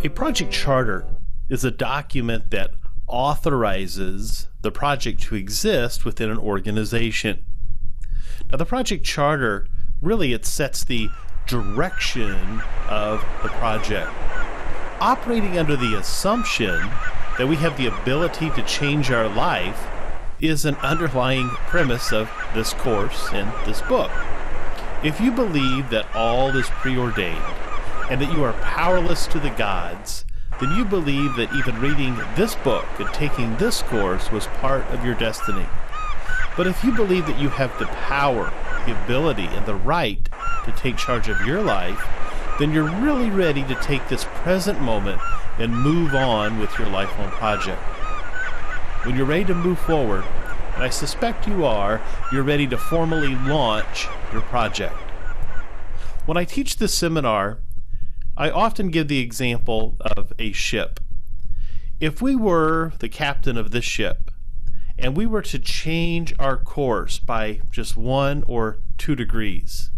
A project charter is a document that authorizes the project to exist within an organization. Now, the project charter it sets the direction of the project, operating under the assumption that we have the ability to change our life is an underlying premise of this course and this book. If you believe that all is preordained and that you are powerless to the gods, then you believe that even reading this book and taking this course was part of your destiny. But if you believe that you have the power, the ability, and the right to take charge of your life, then you're really ready to take this present moment and move on with your lifelong project. When you're ready to move forward, and I suspect you are, you're ready to formally launch your project. When I teach this seminar, I often give the example of a ship. If we were the captain of this ship, and we were to change our course by just 1 or 2 degrees,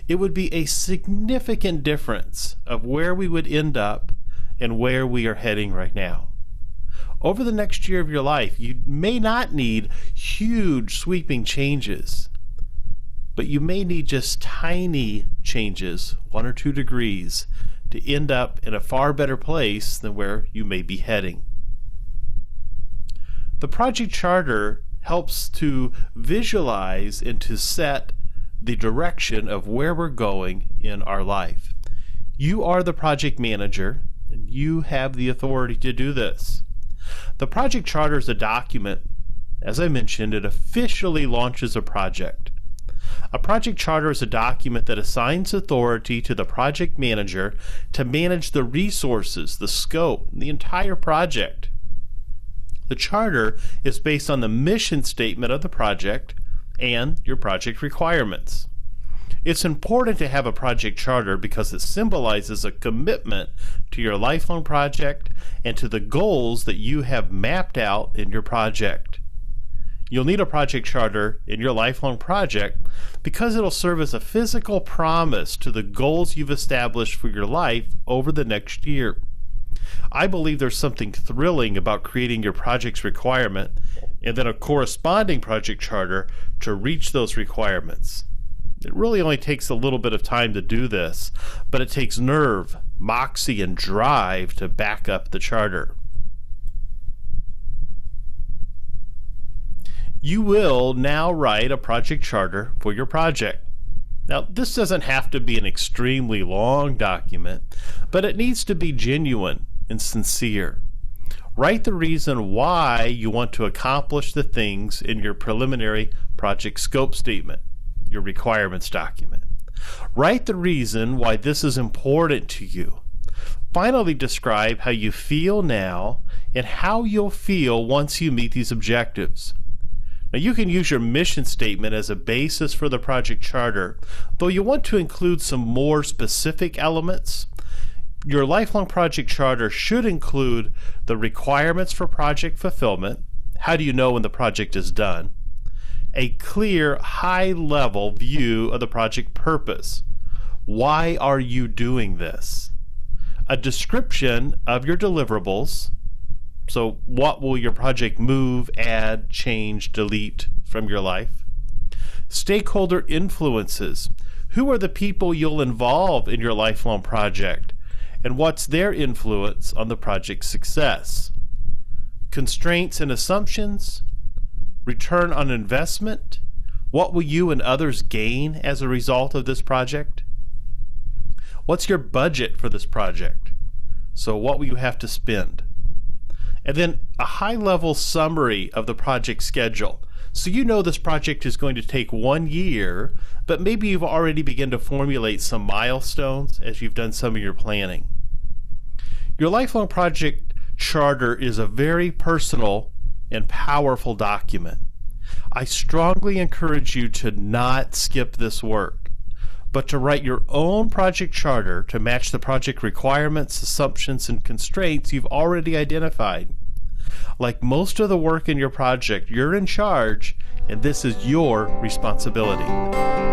it would be a significant difference of where we would end up and where we are heading right now. Over the next year of your life, you may not need huge sweeping changes, but you may need just tiny changes, 1 or 2 degrees, to end up in a far better place than where you may be heading. The project charter helps to visualize and to set the direction of where we're going in our life. You are the project manager, and you have the authority to do this. The project charter is a document, as I mentioned, it officially launches a project. A project charter is a document that assigns authority to the project manager to manage the resources, the scope, the entire project. The charter is based on the mission statement of the project and your project requirements. It's important to have a project charter because it symbolizes a commitment to your lifelong project and to the goals that you have mapped out in your project. You'll need a project charter in your lifelong project because it'll serve as a physical promise to the goals you've established for your life over the next year. I believe there's something thrilling about creating your project's requirement and then a corresponding project charter to reach those requirements. It really only takes a little bit of time to do this, but it takes nerve, moxie, and drive to back up the charter. You will now write a project charter for your project. Now, this doesn't have to be an extremely long document, but it needs to be genuine and sincere. Write the reason why you want to accomplish the things in your preliminary project scope statement, your requirements document. Write the reason why this is important to you. Finally, describe how you feel now and how you'll feel once you meet these objectives. Now, you can use your mission statement as a basis for the project charter, though you want to include some more specific elements. Your lifelong project charter should include the requirements for project fulfillment. How do you know when the project is done? A clear, high-level view of the project purpose. Why are you doing this? A description of your deliverables. So what will your project move, add, change, delete from your life? Stakeholder influences. Who are the people you'll involve in your lifelong project? And what's their influence on the project's success? Constraints and assumptions. Return on investment. What will you and others gain as a result of this project? What's your budget for this project? So what will you have to spend? And then a high-level summary of the project schedule. So you know this project is going to take 1 year, but maybe you've already begun to formulate some milestones as you've done some of your planning. Your lifelong project charter is a very personal and powerful document. I strongly encourage you to not skip this work, but to write your own project charter to match the project requirements, assumptions, and constraints you've already identified. Like most of the work in your project, you're in charge, and this is your responsibility.